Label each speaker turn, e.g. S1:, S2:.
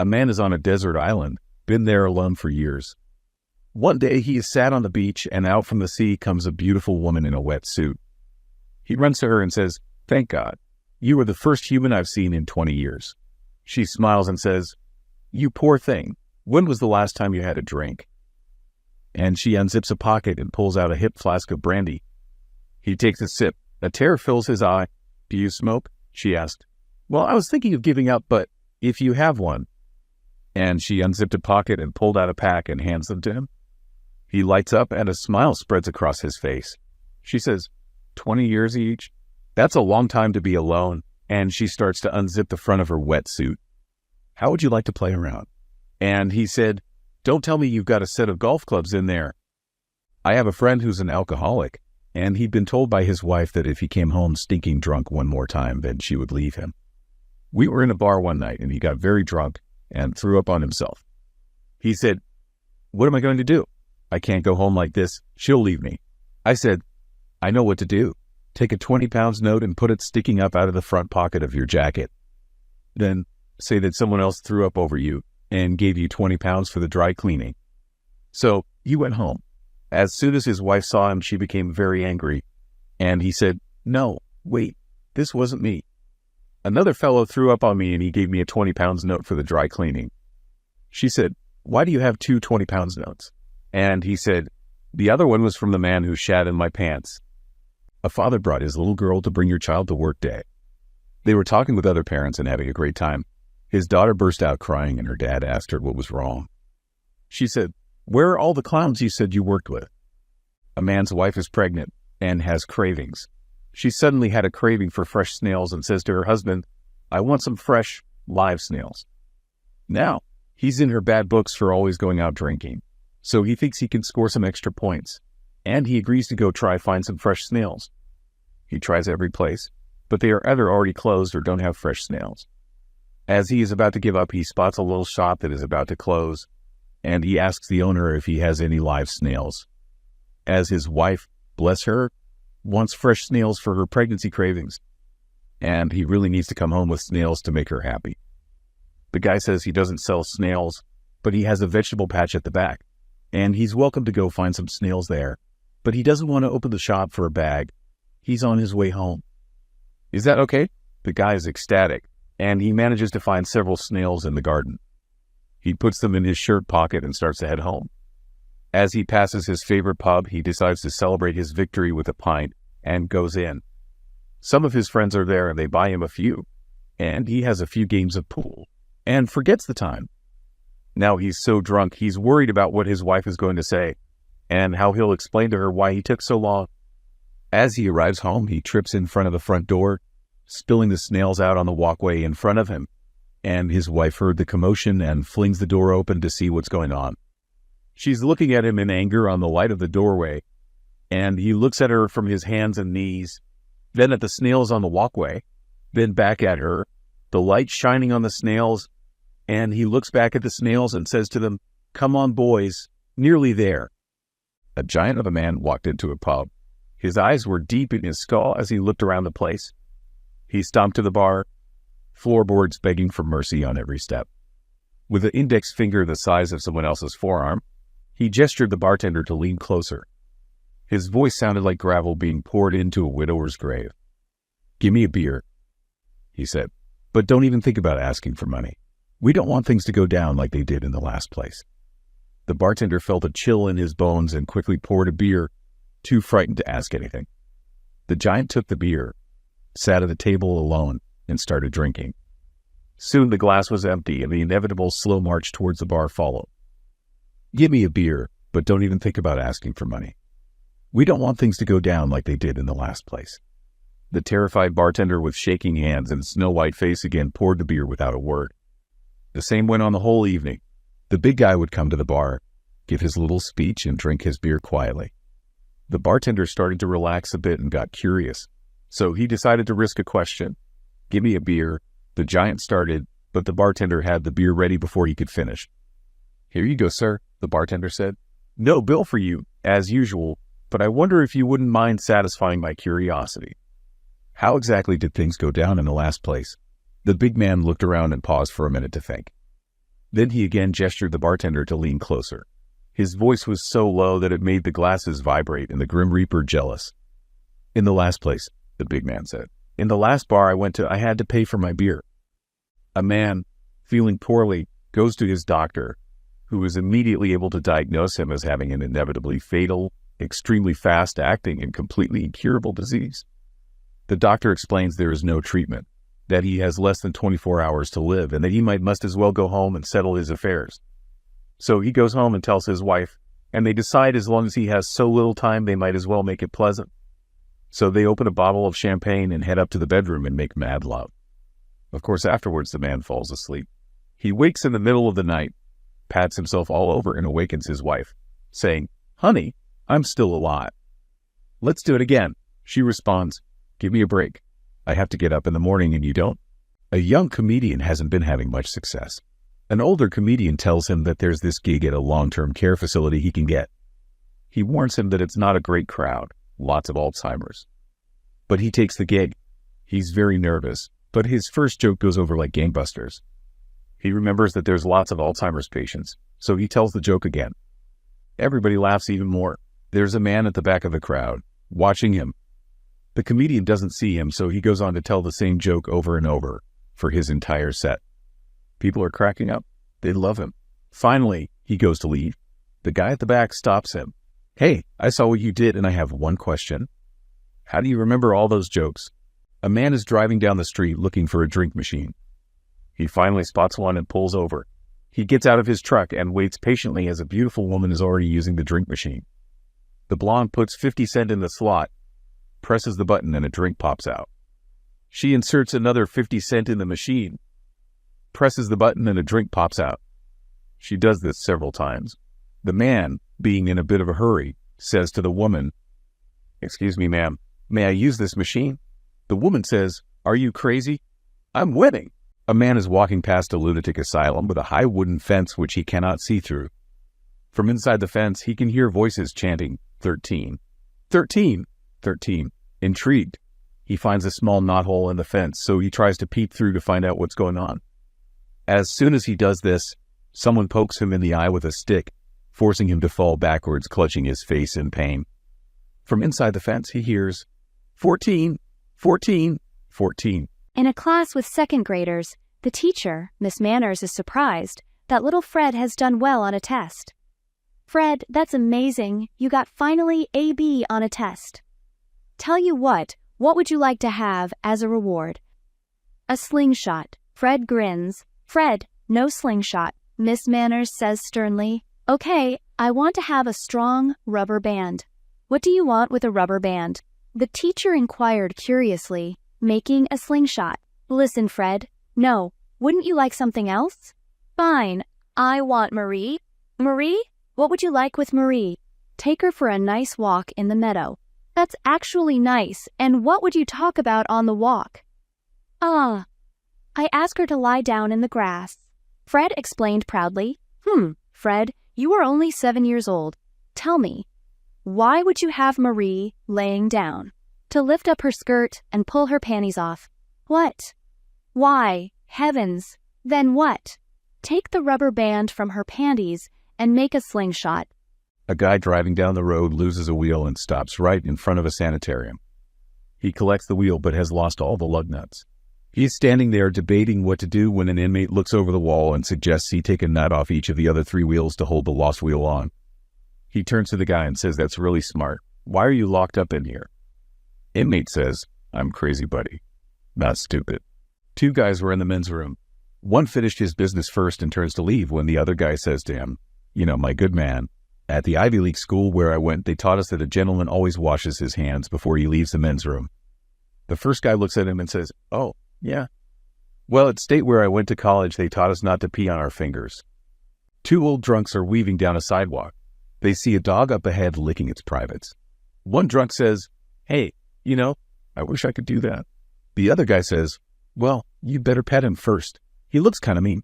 S1: A man is on a desert island, been there alone for years. One day he is sat on the beach, and out from the sea comes a beautiful woman in a wet suit. He runs to her and says, "Thank God. You are the first human I've seen in 20 years. She smiles and says, "You poor thing. When was the last time you had a drink?" And she unzips a pocket and pulls out a hip flask of brandy. He takes a sip. A tear fills his eye. "Do you smoke?" she asked. "Well, I was thinking of giving up, but if you have one." And she unzipped a pocket and pulled out a pack and hands them to him. He lights up and a smile spreads across his face. She says, 20 years each? That's a long time to be alone. And she starts to unzip the front of her wetsuit. "How would you like to play around?" And he said, "Don't tell me you've got a set of golf clubs in there." I have a friend who's an alcoholic, and he'd been told by his wife that if he came home stinking drunk one more time, then she would leave him. We were in a bar one night, and he got very drunk and threw up on himself. He said, "What am I going to do? I can't go home like this. She'll leave me." I said, "I know what to do. Take a 20-pound note and put it sticking up out of the front pocket of your jacket. Then say that someone else threw up over you and gave you 20 pounds for the dry cleaning." So he went home. As soon as his wife saw him, she became very angry. And he said, "No, wait, this wasn't me. Another fellow threw up on me and he gave me a 20 pounds note for the dry cleaning." She said, "Why do you have two 20 pounds notes?" And he said, "The other one was from the man who shat in my pants." A father brought his little girl to bring your child to work day. They were talking with other parents and having a great time. His daughter burst out crying and her dad asked her what was wrong. She said, "Where are all the clowns you said you worked with?" A man's wife is pregnant and has cravings. She suddenly had a craving for fresh snails and says to her husband, "I want some fresh, live snails." Now, he's in her bad books for always going out drinking. So he thinks he can score some extra points. And he agrees to go find some fresh snails. He tries every place, but they are either already closed or don't have fresh snails. As he is about to give up, he spots a little shop that is about to close, and he asks the owner if he has any live snails. As his wife, bless her, wants fresh snails for her pregnancy cravings, and he really needs to come home with snails to make her happy. The guy says he doesn't sell snails, but he has a vegetable patch at the back, and he's welcome to go find some snails there. But he doesn't want to open the shop for a bag. He's on his way home. Is that okay? The guy is ecstatic, and he manages to find several snails in the garden. He puts them in his shirt pocket and starts to head home. As he passes his favorite pub, he decides to celebrate his victory with a pint and goes in. Some of his friends are there and they buy him a few, and he has a few games of pool and forgets the time. Now he's so drunk, he's worried about what his wife is going to say and how he'll explain to her why he took so long. As he arrives home, he trips in front of the front door, spilling the snails out on the walkway in front of him, and his wife heard the commotion and flings the door open to see what's going on. She's looking at him in anger on the light of the doorway, and he looks at her from his hands and knees, then at the snails on the walkway, then back at her, the light shining on the snails, and he looks back at the snails and says to them, "Come on, boys, nearly there." A giant of a man walked into a pub. His eyes were deep in his skull as he looked around the place. He stomped to the bar, floorboards begging for mercy on every step. With an index finger the size of someone else's forearm, he gestured the bartender to lean closer. His voice sounded like gravel being poured into a widower's grave. "Give me a beer," he said, "but don't even think about asking for money. We don't want things to go down like they did in the last place." The bartender felt a chill in his bones and quickly poured a beer, too frightened to ask anything. The giant took the beer, sat at the table alone, and started drinking. Soon the glass was empty and the inevitable slow march towards the bar followed. "Give me a beer, but don't even think about asking for money. We don't want things to go down like they did in the last place." The terrified bartender with shaking hands and snow-white face again poured the beer without a word. The same went on the whole evening. The big guy would come to the bar, give his little speech, and drink his beer quietly. The bartender started to relax a bit and got curious, so he decided to risk a question. "Give me a beer." The giant started, but the bartender had the beer ready before he could finish. "Here you go, sir," the bartender said. "No bill for you, as usual, but I wonder if you wouldn't mind satisfying my curiosity. How exactly did things go down in the last place?" The big man looked around and paused for a minute to think. Then he again gestured the bartender to lean closer. His voice was so low that it made the glasses vibrate and the Grim Reaper jealous. "In the last place," the big man said. "In the last bar I went to, I had to pay for my beer." A man, feeling poorly, goes to his doctor, who is immediately able to diagnose him as having an inevitably fatal, extremely fast-acting, and completely incurable disease. The doctor explains there is no treatment, that he has less than 24 hours to live, and that he must as well go home and settle his affairs. So he goes home and tells his wife, and they decide as long as he has so little time, they might as well make it pleasant. So they open a bottle of champagne and head up to the bedroom and make mad love. Of course, afterwards, the man falls asleep. He wakes in the middle of the night, pats himself all over, and awakens his wife, saying, "Honey, I'm still alive." "Let's do it again." She responds, "Give me a break. I have to get up in the morning and you don't." A young comedian hasn't been having much success. An older comedian tells him that there's this gig at a long-term care facility he can get. He warns him that it's not a great crowd, lots of Alzheimer's. But he takes the gig. He's very nervous, but his first joke goes over like gangbusters. He remembers that there's lots of Alzheimer's patients, so he tells the joke again. Everybody laughs even more. There's a man at the back of the crowd, watching him. The comedian doesn't see him, so he goes on to tell the same joke over and over for his entire set. People are cracking up. They love him. Finally, he goes to leave. The guy at the back stops him. "Hey, I saw what you did, and I have one question. How do you remember all those jokes?" A man is driving down the street looking for a drink machine. He finally spots one and pulls over. He gets out of his truck and waits patiently as a beautiful woman is already using the drink machine. The blonde puts 50 cents in the slot, presses the button, and a drink pops out. She inserts another 50 cents in the machine, presses the button, and a drink pops out. She does this several times. The man, being in a bit of a hurry, says to the woman, "Excuse me, ma'am, may I use this machine?" The woman says, "Are you crazy? I'm winning." A man is walking past a lunatic asylum with a high wooden fence which he cannot see through. From inside the fence, he can hear voices chanting, 13, 13, 13. Intrigued, he finds a small knothole in the fence, so he tries to peep through to find out what's going on. As soon as he does this, someone pokes him in the eye with a stick, forcing him to fall backwards, clutching his face in pain. From inside the fence, he hears, 14, 14, 14.
S2: In a class with second graders, the teacher, Miss Manners, is surprised that little Fred has done well on a test. "Fred, that's amazing. You got finally AB on a test. Tell you what would you like to have as a reward?" "A slingshot." Fred grins. "Fred, no slingshot," Miss Manners says sternly. "Okay, I want to have a strong rubber band." "What do you want with a rubber band?" the teacher inquired curiously. "Making a slingshot." "Listen, Fred. No, wouldn't you like something else?" "Fine, I want Marie." "Marie? What would you like with Marie?" "Take her for a nice walk in the meadow." "That's actually nice, and what would you talk about on the walk?" "I ask her to lie down in the grass." Fred explained proudly. Fred, you are only 7 years old. Tell me, why would you have Marie laying down?" "To lift up her skirt and pull her panties off." "What?" "Why, heavens, then what?" "Take the rubber band from her panties and make a slingshot."
S1: A guy driving down the road loses a wheel and stops right in front of a sanitarium. He collects the wheel but has lost all the lug nuts. He is standing there debating what to do when an inmate looks over the wall and suggests he take a nut off each of the other 3 wheels to hold the lost wheel on. He turns to the guy and says, "That's really smart. Why are you locked up in here?" Inmate says, "I'm crazy, buddy. Not stupid." 2 guys were in the men's room. One finished his business first and turns to leave when the other guy says to him, "You know, my good man, at the Ivy League school where I went, they taught us that a gentleman always washes his hands before he leaves the men's room." The first guy looks at him and says, "Oh, yeah. Well, at State where I went to college, they taught us not to pee on our fingers." 2 old drunks are weaving down a sidewalk. They see a dog up ahead licking its privates. One drunk says, "Hey, you know, I wish I could do that." The other guy says, "Well, you better pet him first. He looks kind of mean."